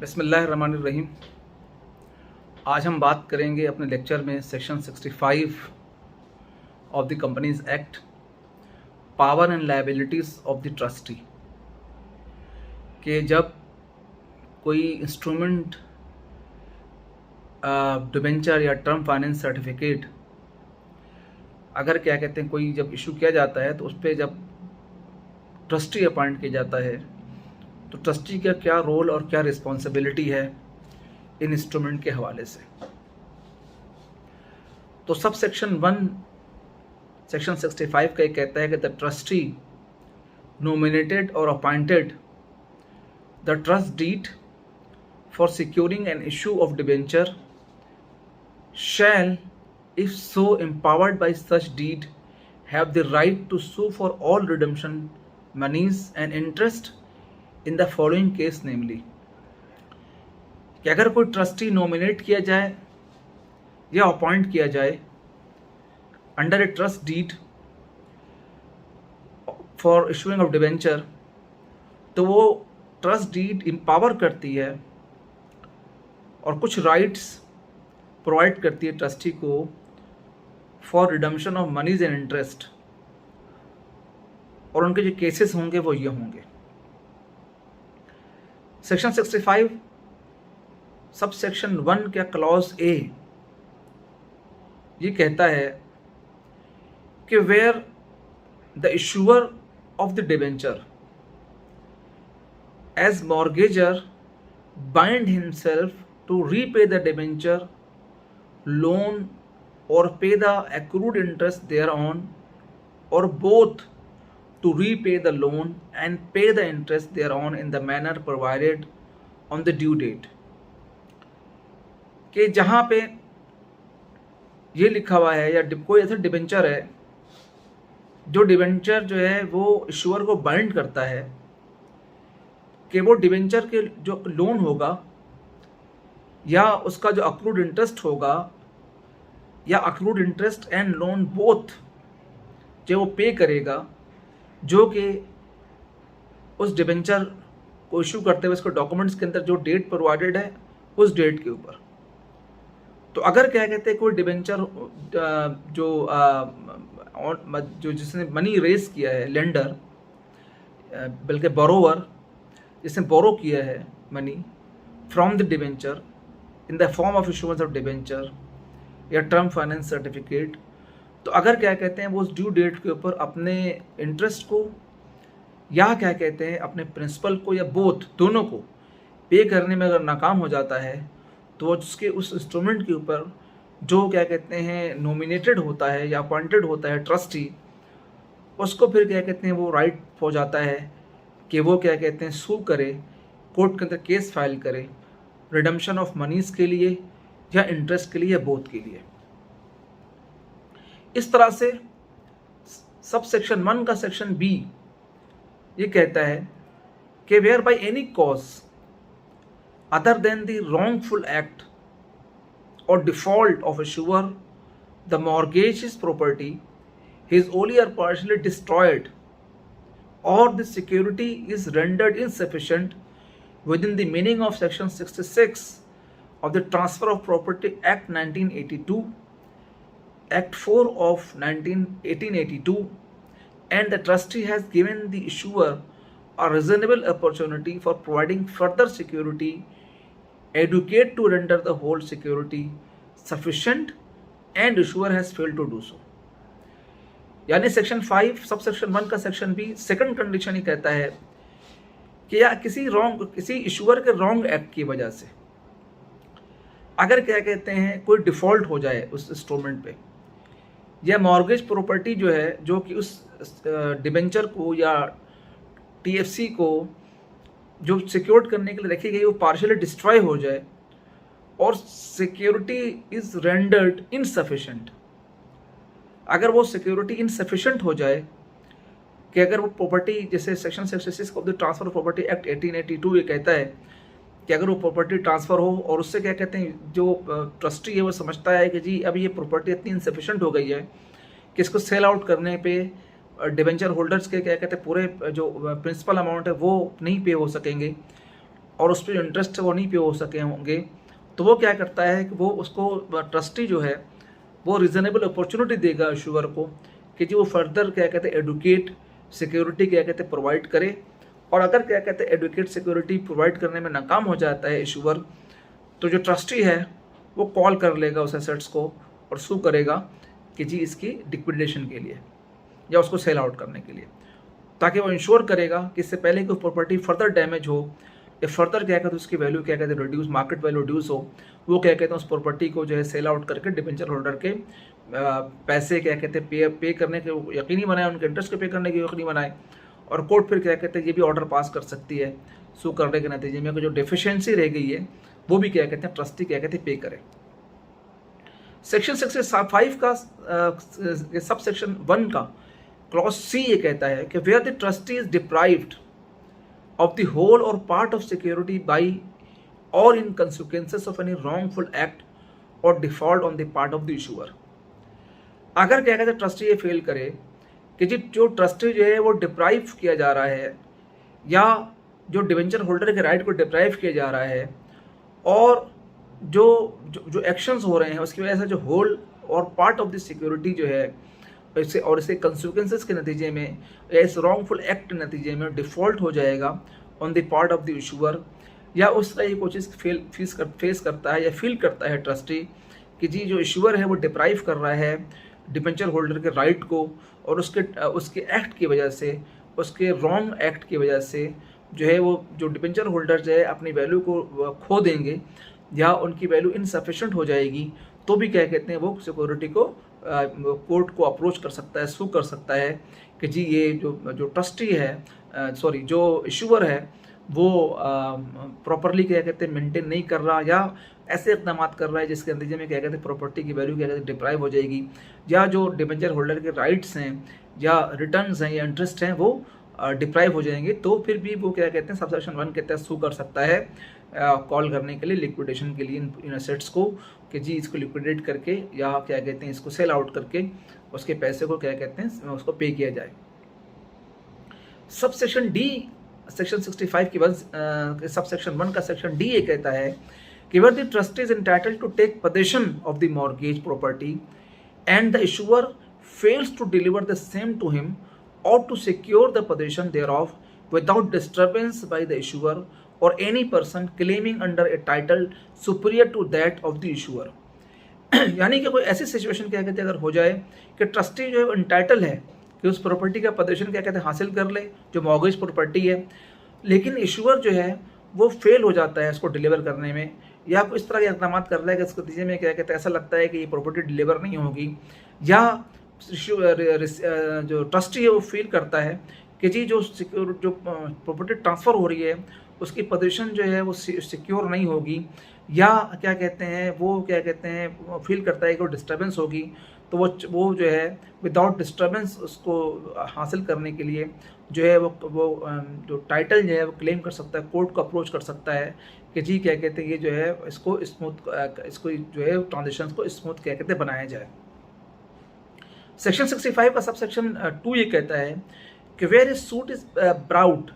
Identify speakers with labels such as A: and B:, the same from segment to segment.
A: बिस्मिल्लाहिर्रहमानिर्रहीम। आज हम बात करेंगे अपने लेक्चर में section 65 of the companies act, power and liabilities of the trustee, कि जब कोई इंस्ट्रूमेंट, डिबेंचर या टर्म फाइनेंस सर्टिफिकेट अगर क्या कहते हैं कोई जब इशू किया जाता है तो उस पर जब ट्रस्टी अपॉइंट किया जाता है तो ट्रस्टी का क्या रोल और क्या रिस्पॉन्सिबिलिटी है इन इंस्ट्रूमेंट के हवाले से। तो सब सेक्शन 1 सेक्शन 65 का ये कहता है कि द ट्रस्टी नॉमिनेटेड और appointed the trust deed for securing an issue of debenture shall, if so empowered by such deed, have the right to sue for all redemption monies and interest in the following case, namely कि अगर कोई trustee nominate किया जाए या appoint किया जाए under a trust deed for issuing of debenture, तो वो ट्रस्ट डीड एम्पावर करती है और कुछ राइट्स प्रोवाइड करती है ट्रस्टी को for redemption of monies and interest, और उनके जो केसेस होंगे वो ये होंगे। सेक्शन 65 सब सेक्शन 1 का क्लॉज ए ये कहता है कि where the issuer of the debenture as mortgagor bind himself to repay the debenture loan or pay the accrued interest thereon, or both to repay the loan and pay the interest thereon in the manner provided on the due date। कि जहाँ पे ये लिखा हुआ है या कोई ऐसा डिबेंचर है जो डिबेंचर जो है वो इशूअर को बाइंड करता है कि वो डिबेंचर के जो लोन होगा या उसका जो अक्रूड इंटरेस्ट होगा या accrued interest and loan both जो वो पे करेगा, जो कि उस डिबेंचर को इशू करते हुए उसको डॉक्यूमेंट्स के अंदर जो डेट प्रोवाइडेड है उस डेट के ऊपर। तो अगर क्या कहते हैं कोई डिबेंचर जो जिसने मनी रेज किया है, लेंडर बल्कि बोरोवर जिसने बोरो किया है money from the debenture in the form of issuance of debenture या टर्म फाइनेंस सर्टिफिकेट, तो अगर क्या कहते हैं वो उस ड्यू डेट के ऊपर अपने इंटरेस्ट को या क्या कहते हैं अपने प्रिंसिपल को या बोथ दोनों को पे करने में अगर नाकाम हो जाता है तो वो उसके उस इंस्ट्रूमेंट के ऊपर जो क्या कहते हैं नॉमिनेटेड होता है या अपॉइंटेड होता है ट्रस्टी, उसको फिर क्या कहते हैं वो राइट हो जाता है कि वो क्या कहते हैं सू करे, कोर्ट के अंदर केस फाइल करे रिडम्पशन ऑफ मनीज़ के लिए या इंटरेस्ट के लिए या बोथ के लिए। इस तरह से सब सेक्शन 1 का सेक्शन बी ये कहता है कि where by any cause other than the wrongful act और default of issuer the mortgage is property is only और पार्शियली डिस्ट्रॉयड और the security is rendered insufficient within the meaning of section 66 of the Transfer of Property Act 1982, Act 4 of 1882, and the trustee has given the issuer a reasonable opportunity for providing further security adequate to render the whole security sufficient, and issuer has failed to do so। यानी section 5 सब section 1 का section B second condition ही कहता है कि या किसी issuer के wrong act की वजह से अगर क्या कहते हैं कोई डिफ़ॉल्ट हो जाए उस इंस्ट्रूमेंट पे, या मॉर्गेज प्रॉपर्टी जो है जो कि उस डिबेंचर को या टीएफसी को जो सिक्योर्ड करने के लिए रखी गई वो पार्शियली डिस्ट्रॉय हो जाए और सिक्योरिटी इज़ रेंडर्ड इनसफिशिएंट, अगर वो सिक्योरिटी इनसफिशिएंट हो जाए कि अगर वो प्रॉपर्टी जैसे section 66 of the transfer of property act 1882 ये कहता है कि अगर वो प्रॉपर्टी ट्रांसफ़र हो और उससे क्या कहते हैं जो ट्रस्टी है वो समझता है कि जी अब ये प्रॉपर्टी इतनी इनसफिशिएंट हो गई है कि इसको सेल आउट करने पे डिबेंचर होल्डर्स के क्या कहते हैं पूरे जो प्रिंसिपल अमाउंट है वो नहीं पे हो सकेंगे, और उस पर जो इंटरेस्ट है वो नहीं पे हो सके होंगे, तो वो क्या करता है कि वो उसको ट्रस्टी जो है वो रीज़नेबल अपॉर्चुनिटी देगा इशूअर को कि जी वो फर्दर क्या कहते हैं एडुकेट सिक्योरिटी क्या कहते हैं प्रोवाइड करे। और अगर क्या कहते हैं एडुकेट सिक्योरिटी प्रोवाइड करने में नाकाम हो जाता है इशूअर, तो जो ट्रस्टी है वो कॉल कर लेगा उस एसेट्स को और सू करेगा कि जी इसकी लिक्विडेशन के लिए या उसको सेल आउट करने के लिए, ताकि वो इंश्योर करेगा कि इससे पहले कोई प्रॉपर्टी फर्दर डैमेज हो या फर्दर क्या कहते हैं उसकी वैल्यू क्या कहते हैं रिड्यूस, मार्केट वैल्यू रिड्यूस हो, वो क्या कहते हैं उस प्रॉपर्टी को जो है सेल आउट करके डिबेंचर होल्डर के पैसे क्या कहते हैं पे करने के यकीनी बनाए, उनके इंटरेस्ट के पे करने के यकीनी बनाए। और कोर्ट फिर क्या कहते हैं ये भी ऑर्डर पास कर सकती है सू करने के नतीजे में जो डिफिशियंसी रह गई है वो भी क्या कहते हैं ट्रस्टी क्या कहते हैं पे करे। सेक्शन 65 का सब सेक्शन 1 का क्लॉज सी ये कहता है कि where the trustee is deprived of the whole or part of security by or in consequences of any wrongful act or default on the part of the issuer। अगर क्या कहते हैं trustee ये fail करे कि जी जो ट्रस्टी जो है वो डिप्राइव किया जा रहा है या जो डिवेंचर होल्डर के राइट को डिप्राइव किया जा रहा है और जो जो, जो एक्शंस हो रहे हैं उसकी वजह से जो होल और पार्ट ऑफ द सिक्योरिटी जो है इसके कंसिक्वेंसेस के नतीजे में या इस रॉन्गफुल एक्ट के नतीजे में डिफ़ॉल्ट हो जाएगा on the part of the issuer, या उस तरह की कोई चीज़ फेस करता है या फील करता है ट्रस्टी कि जी जो इशूअर है वो डिप्राइव कर रहा है डिबेंचर होल्डर के राइट को और उसके एक्ट की वजह से, उसके रॉन्ग एक्ट की वजह से जो है वो जो डिबेंचर होल्डर जो है अपनी वैल्यू को खो देंगे या उनकी वैल्यू इनसफिशेंट हो जाएगी, तो भी क्या कहते हैं वो सिक्योरिटी को कोर्ट को अप्रोच कर सकता है, सू कर सकता है कि जी ये जो ट्रस्टी है जो इशूअर है वो प्रॉपरली क्या कहते हैं मेंटेन नहीं कर रहा या ऐसे इकदाम कर रहा है जिसके नतीजे में क्या कहते हैं प्रॉपर्टी की वैल्यू क्या कहते हैं डिप्राइव हो जाएगी, या जो डिबेंचर होल्डर के राइट्स हैं या रिटर्न्स हैं या इंटरेस्ट हैं वो डिप्राइव हो जाएंगे, तो फिर भी वो क्या कहते हैं सबसेक्शन 1 के तहत सू कर सकता है कॉल करने के लिए लिक्विडेशन के लिए इन एसेट्स को कि जी इसको लिक्विडेट करके या क्या कहते हैं इसको सेल आउट करके उसके पैसे को क्या कहते हैं उसको पे किया जाए। सब सेक्शन डी सेक्शन 65 की सब सेक्शन 1 का सेक्शन डी ये कहता है कि where the trustee is entitled to take possession of the mortgage property and the issuer fails to deliver the same to him or to secure the possession thereof without disturbance by the issuer or any person claiming under a title superior to that of the issuer। यानी कि कोई ऐसी situation क्या कहते हैं अगर हो जाए कि ट्रस्टी जो है इंटाइटल है कि उस प्रॉपर्टी का पोजेशन क्या कहते हैं हासिल कर ले जो मॉर्गेज प्रॉपर्टी है, लेकिन इशूअर जो है वो फेल हो जाता है इसको डिलीवर करने में या कोई इस तरह के इकदाम कर रहा है कि इसके नतीजे में क्या कहते हैं ऐसा लगता है कि ये प्रॉपर्टी डिलीवर नहीं होगी, या जो ट्रस्टी है वो फील करता है कि जी जो प्रॉपर्टी ट्रांसफ़र हो रही है उसकी पोजीशन जो है वो सिक्योर नहीं होगी, या क्या कहते हैं वो क्या कहते हैं फील करता है कि वो डिस्टर्बेंस होगी, तो वो जो है विदाउट डिस्टर्बेंस उसको हासिल करने के लिए जो है वो जो टाइटल जो है वो क्लेम कर सकता है, कोर्ट को अप्रोच कर सकता है कि जी क्या कहते हैं ये जो है इसको जो है ट्रांजेक्शन को स्मूथ क्या कहते हैं बनाया जाए। सेक्शन 65 का सब सेक्शन 2 ये कहता है कि where is suit is brought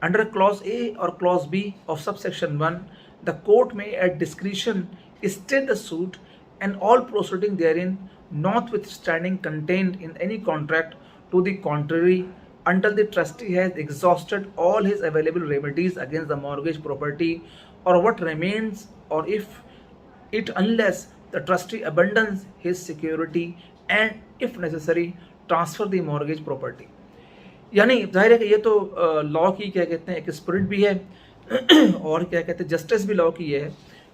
A: under clause A और clause B of sub section 1 the court may at discretion stay the suit and all proceeding therein notwithstanding contained in any contract to the contrary until the trustee has exhausted all his available remedies against the mortgage property or what remains, or if it unless the trustee abandons his security and if necessary transfer the mortgage property। यानी जाहिर है कि ये तो law की क्या कहते हैं एक स्पिरिट भी है और क्या कहते हैं जस्टिस भी लॉ की है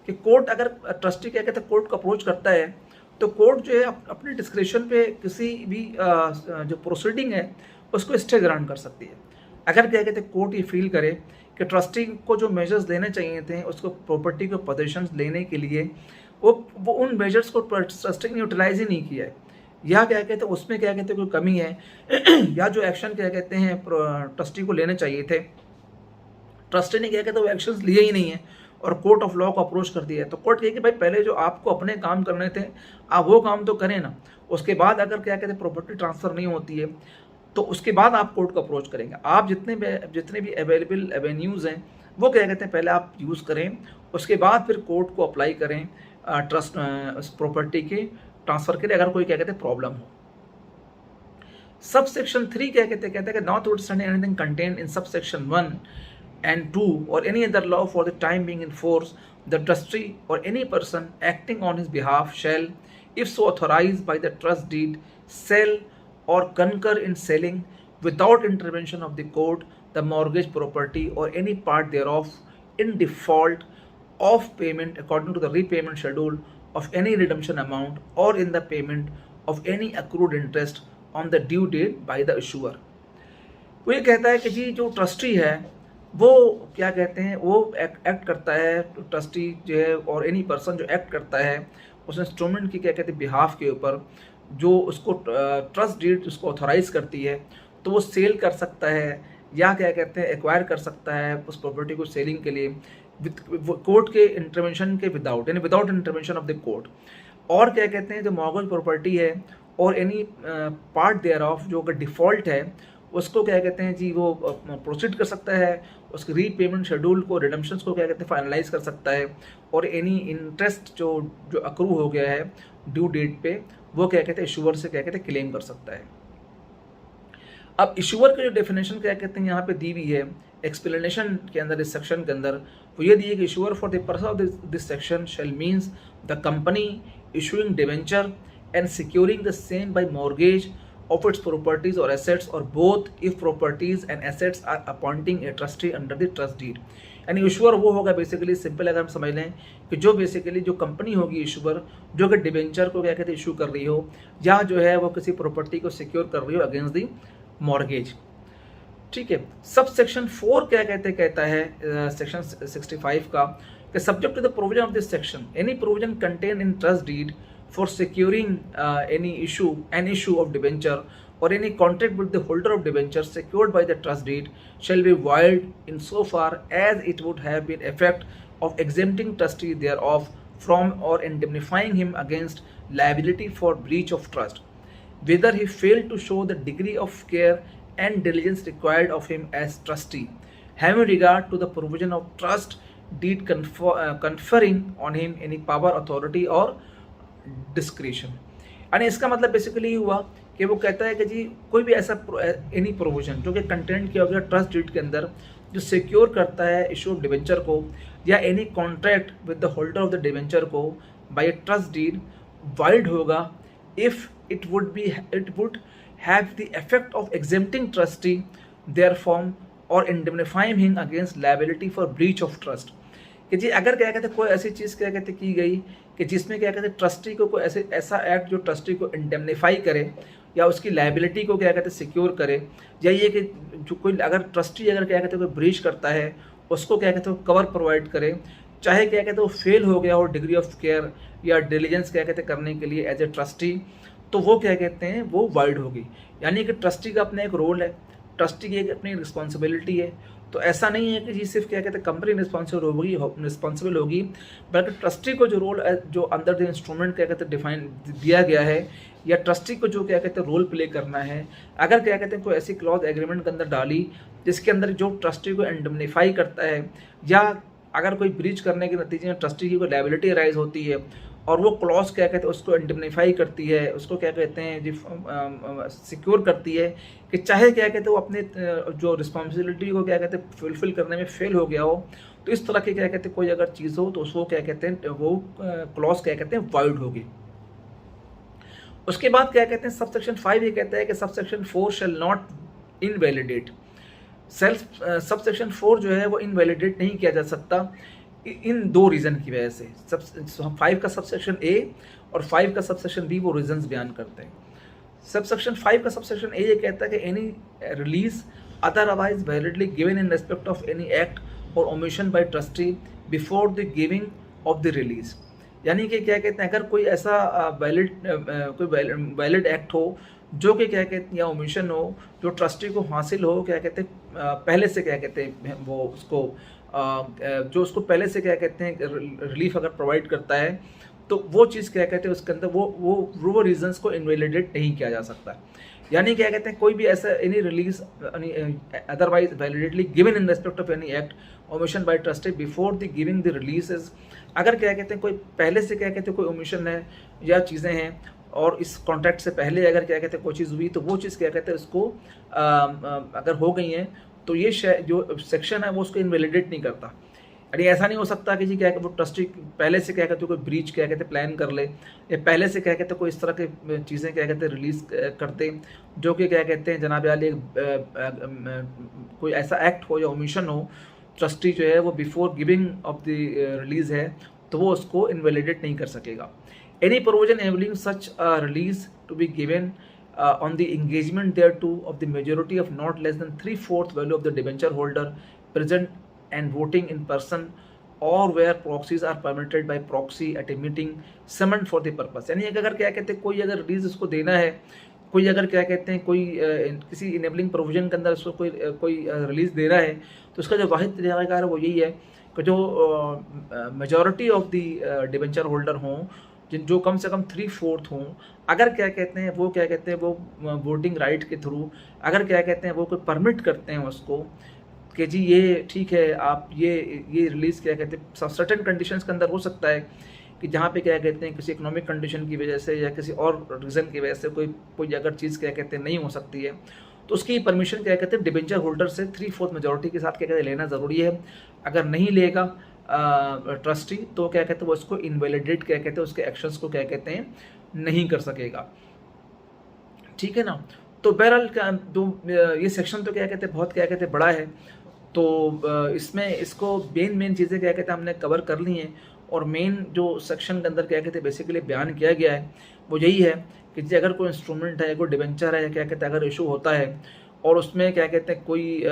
A: कि कोर्ट अगर ट्रस्टी क्या कहते हैं कोर्ट को अप्रोच करता है तो कोर्ट जो है अपने डिस्क्रिप्शन पे किसी भी जो प्रोसीडिंग है उसको स्टे ग्रांट कर सकती है। अगर क्या कहते हैं कोर्ट ये फील करे कि ट्रस्टी को जो मेजर्स लेने चाहिए थे उसको प्रॉपर्टी को पोजीशन लेने के लिए वो उन मेजर्स को ट्रस्टी ने यूटिलाइज ही नहीं किया है, या क्या कहते हैं उसमें क्या कहते हैं कोई कमी है या जो एक्शन क्या कहते हैं ट्रस्टी को लेने चाहिए थे ट्रस्टी ने क्या कहते हैं वो एक्शंस लिए ही नहीं है और कोर्ट ऑफ लॉ को अप्रोच कर दिया है, तो कोर्ट कहे कि भाई पहले जो आपको अपने काम करने थे आप वो काम तो करें ना, उसके बाद अगर क्या कहते हैं प्रॉपर्टी ट्रांसफ़र नहीं होती है तो उसके बाद आप कोर्ट को अप्रोच करेंगे। आप जितने भी अवेलेबल एवेन्यूज़ हैं वो क्या कहते हैं पहले आप यूज़ करें, उसके बाद फिर कोर्ट को अप्लाई करें ट्रस्ट उस प्रॉपर्टी के ट्रांसफ़र के लिए अगर कोई क्या कहते हैं प्रॉब्लम हो। सब सेक्शन 3 क्या कहते हैं कि not understanding anything contained in सब section 1 and 2 or any other law for the time being in force, the trustee or any person acting on his behalf shall, if so authorized by the trust deed, sell or concur in selling without intervention of the court the mortgage property or any part thereof in default of payment according to the repayment schedule of any redemption amount or in the payment of any accrued interest on the due date by the issuer। वो ये कहता है कि जी जो trustee है वो क्या कहते हैं वो एक्ट करता है, ट्रस्टी जो है और एनी पर्सन जो एक्ट करता है उस इंस्ट्रूमेंट की क्या कहते हैं बिहाफ के ऊपर, जो उसको ट्रस्ट डीड उसको ऑथोराइज करती है, तो वो सेल कर सकता है या क्या कहते हैं एक्वायर कर सकता है उस प्रॉपर्टी को सेलिंग के लिए कोर्ट के इंटरवेंशन के विदाउट, यानी without intervention of the court. और क्या कहते हैं जो मॉर्गेज प्रॉपर्टी है और एनी पार्ट देयर ऑफ जो अगर डिफ़ॉल्ट है उसको क्या कहते हैं जी वो प्रोसीड कर सकता है, उसके रीपेमेंट शेड्यूल को रिडम्पशंस को क्या कहते हैं फाइनलाइज कर सकता है, और एनी इंटरेस्ट जो अक्रू हो गया है ड्यू डेट पे वो क्या कहते हैं इशूअर से क्या कहते हैं क्लेम कर सकता है। अब इशूअर की जो डेफिनेशन क्या कहते हैं यहाँ पे दी हुई है एक्सप्लेनेशन के अंदर, इस सेक्शन के अंदर वो ये दी है कि issuer for the purpose of this section shall means the company issuing debenture and securing the same by mortgage of its properties or assets or both if properties and assets are appointing a trustee under the trust deed। यानी issuer वो होगा basically, simple अगर हम समझ लें कि जो basically जो कंपनी होगी इशूअर जो कि डिवेंचर को क्या कहते हैं इशू कर रही हो या जो है वो किसी प्रॉपर्टी को सिक्योर कर रही हो अगेंस्ट दी मॉर्गेज। ठीक है, सब सेक्शन 4 क्या कहता है सेक्शन 65 का कि subject to the provision of this section any provision contain in trust deed for securing an issue of debenture or any contract with the holder of debenture secured by the trust deed shall be void insofar as it would have been effect of exempting trustee thereof from or indemnifying him against liability for breach of trust, whether he failed to show the degree of care and diligence required of him as trustee, having regard to the provision of trust deed conferring on him any power, authority or discretion. यानी इसका मतलब basically हुआ कि वो कहता है कि जी कोई भी ऐसा एनी प्रोविजन जो कि कंटेंट किया गया ट्रस्ट डीड के अंदर जो सिक्योर करता है इशू ऑफ डिवेंचर को या any contract with the holder of the debenture को बाय ट्रस्ट डीड वाइड होगा if it would have the effect of exempting trustee therefrom और indemnifying him against liability for breach of trust. कि जी अगर क्या कहते हैं कोई ऐसी चीज़ क्या कहते की गई कि जिसमें क्या कहते हैं ट्रस्टी को कोई ऐसा एक्ट जो ट्रस्टी को इंडेमनिफाई करे या उसकी लायबिलिटी को क्या कहते हैं सिक्योर करे, या ये कि जो कोई अगर ट्रस्टी अगर क्या कहते हैं कोई ब्रीच करता है उसको क्या कहते हैं कवर प्रोवाइड करे, चाहे क्या कहते हैं वो फेल हो गया हो डिग्री ऑफ केयर या डिलीजेंस क्या कहते हैं करने के लिए एज ए ट्रस्टी, तो वो क्या कहते हैं वो वाइड होगी। यानी कि ट्रस्टी का अपना एक रोल है, ट्रस्टी की एक अपनी रिस्पॉन्सिबिलिटी है। तो ऐसा नहीं है कि जी सिर्फ क्या कहते हैं कंपनी रिस्पॉन्सिबल होगी, बल्कि ट्रस्टी को जो रोल जो अंदर द इंस्ट्रूमेंट क्या कहते हैं डिफाइन दिया गया है या ट्रस्टी को जो क्या कहते हैं रोल प्ले करना है, अगर क्या कहते हैं कोई ऐसी क्लॉज एग्रीमेंट के अंदर डाली जिसके अंदर जो ट्रस्टी को इंडेमनिफाई करता है या अगर कोई ब्रीच करने के नतीजे में ट्रस्टी की कोई लायबिलिटी राइज होती है और वो क्लॉज क्या कहते हैं उसको इंडेमनिफाई करती है, उसको क्या कहते हैं जी सिक्योर करती है कि चाहे क्या कहते हैं वो अपने जो रिस्पॉन्सिबिलिटी को क्या कहते हैं फुलफिल करने में फेल हो गया हो, तो इस तरह की क्या कहते हैं कोई अगर चीज़ हो तो उसको क्या कहते हैं वो क्लॉज क्या कहते हैं वाइड होगी। उसके बाद क्या कहते हैं सब सेक्शन 5 ये कहता है कि sub section 4 shall not invalidate. Sub section 4 जो है वो इनवैलिडेट नहीं किया जा सकता इन 2 रीज़न की वजह से। 5 का सबसेक्शन ए और 5 का सबसेक्शन बी वो रीजंस बयान करते हैं। सबसेक्शन 5 का सबसेक्शन ए ये कहता है कि any release otherwise validly given in respect of any act और omission by trustee before the giving of the release. यानी कि क्या कहते हैं अगर कोई ऐसा वैलिड एक्ट हो जो कि क्या कहते हैं या ओमिशन हो जो ट्रस्टी को हासिल हो क्या कहते हैं पहले से क्या कहते हैं वो उसको जो उसको पहले से क्या कहते हैं रिलीफ अगर प्रोवाइड करता है तो वो चीज़ क्या कहते हैं उसके अंदर वो रीजंस को इनवैलिडेट नहीं किया जा सकता। यानी क्या कहते हैं, कोई भी ऐसा any release otherwise validly given in respect of any act omission by trustee before the giving the release is, अगर क्या कहते हैं कोई पहले से क्या कहते हैं कोई ओमिशन है या चीज़ें हैं और इस कॉन्ट्रैक्ट से पहले अगर क्या कहते हैं कोई चीज़ हुई, तो वो चीज़ क्या कहते हैं उसको अगर हो गई है तो ये जो सेक्शन है वो उसको इनवैलिडेट नहीं करता। यानी ऐसा नहीं हो सकता कि जी क्या कहते वो ट्रस्टी पहले से क्या कहते कोई ब्रीच क्या कहते प्लान कर ले, या पहले से क्या कहते कोई इस तरह की चीज़ें क्या कहते रिलीज़ करते जो कि क्या कहते हैं जनाब आली कोई ऐसा एक्ट हो या ओमिशन हो, ट्रस्टी जो है वो before giving of the release है तो वो उसको इनवैलिडेट नहीं कर सकेगा। Any provision enabling such release to be given on the engagement thereto of the majority of not less than 3/4 value of the debenture holder present and voting in person, or where proxies are permitted by proxy at a meeting summoned for the purpose। यानी अगर क्या कहते हैं कोई अगर release उसको देना है, कोई अगर क्या कहते हैं कोई किसी इनेबलिंग प्रोविजन के अंदर उसको कोई रिलीज दे रहा है, तो उसका जो वाहिद तरीक़ाकार है वो यही है कि जो majority of the debenture holder हों, जो कम से कम 3/4 हों, अगर क्या कहते हैं वो क्या कहते हैं वो वोटिंग राइट के थ्रू अगर क्या कहते हैं वो कोई परमिट करते हैं उसको कि जी ये ठीक है आप ये रिलीज़ क्या कहते हैं सर्टेन कंडीशंस के अंदर हो सकता है कि जहाँ पे क्या कहते हैं किसी इकोनॉमिक कंडीशन की वजह से या किसी और रीज़न की वजह से कोई अगर चीज़ क्या कहते हैं नहीं हो सकती है, तो उसकी परमिशन क्या कहते हैं डिबेंचर होल्डर से 3/4 मेजॉरिटी के साथ क्या कहते हैं लेना ज़रूरी है। अगर नहीं लेगा ट्रस्टी तो क्या कहते हैं वो इसको इनवैलिडेट क्या कहते हैं उसके एक्शंस को क्या कहते हैं नहीं कर सकेगा। ठीक है ना। तो बहरहाल जो ये सेक्शन तो क्या कहते हैं बहुत क्या कहते हैं बड़ा है, तो इसमें इसको मेन चीज़ें क्या कहते हैं हमने कवर कर ली हैं, और मेन जो सेक्शन के अंदर क्या कहते हैं बेसिकली बयान किया गया है वो यही है कि अगर कोई इंस्ट्रूमेंट है, कोई डिबेंचर है, क्या कहते हैं अगर इशू होता है और उसमें क्या कहते हैं कोई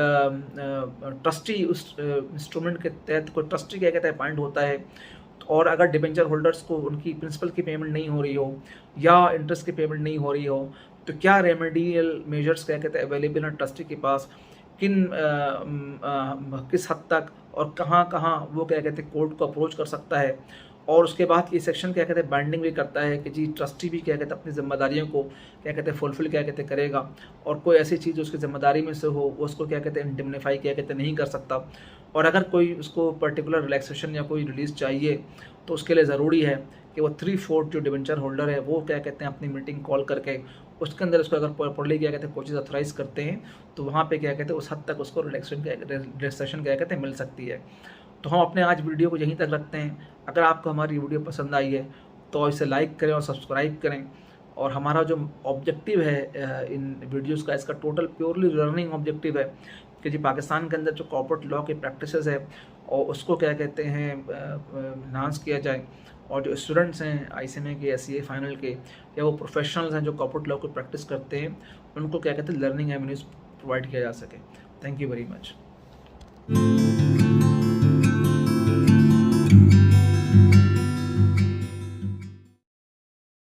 A: ट्रस्टी उस इंस्ट्रूमेंट के तहत कोई ट्रस्टी क्या कहते हैं अपॉइंट होता है, और अगर डिबेंचर होल्डर्स को उनकी प्रिंसिपल की पेमेंट नहीं हो रही हो या इंटरेस्ट की पेमेंट नहीं हो रही हो, तो क्या रेमेडियल मेजर्स क्या कहते हैं अवेलेबल हैं ट्रस्टी के पास, किस हद तक और कहाँ वो क्या कहते हैं कोर्ट को अप्रोच कर सकता है। और उसके बाद ये सेक्शन क्या कहते हैं बाइंडिंग भी करता है कि जी ट्रस्टी भी क्या कहते हैं अपनी जिम्मेदारियों को क्या कहते हैं फुलफिल क्या कहते हैं करेगा, और कोई ऐसी चीज़ उसकी जिम्मेदारी में से हो उसको क्या कहते हैं इंडिमनिफाई क्या कहते हैं नहीं कर सकता। और अगर कोई उसको पर्टिकुलर रिलैक्सेशन या कोई रिलीज़ चाहिए तो उसके लिए ज़रूरी है कि वो 3/4 जो डिबेंचर होल्डर है वो क्या कहते हैं अपनी मीटिंग कॉल करके उसके अंदर उसको अगर प्रॉपर्ली क्या कहते हैं कोई चीज़ अथोराइज करते हैं तो वहाँ पे क्या कहते हैं उस हद तक उसको रिलैक्सेशन क्या कहते हैं मिल सकती है। तो हम अपने आज वीडियो को यहीं तक रखते हैं। अगर आपको हमारी वीडियो पसंद आई है तो इसे लाइक करें और सब्सक्राइब करें। और हमारा जो ऑब्जेक्टिव है इन वीडियोस का, इसका टोटल प्योरली लर्निंग ऑब्जेक्टिव है कि जी पाकिस्तान के अंदर जो कॉर्पोरेट लॉ के प्रैक्टिसेस है और उसको क्या कहते हैं इन्हांस किया जाए, और जो स्टूडेंट्स हैं ICMA के SCA फाइनल के या वो प्रोफेशनल्स हैं जो कॉर्पोरेट लॉ को प्रैक्टिस करते हैं उनको क्या कहते हैं लर्निंग एवेन्यूज़ प्रोवाइड किया जा सके। Thank you very much.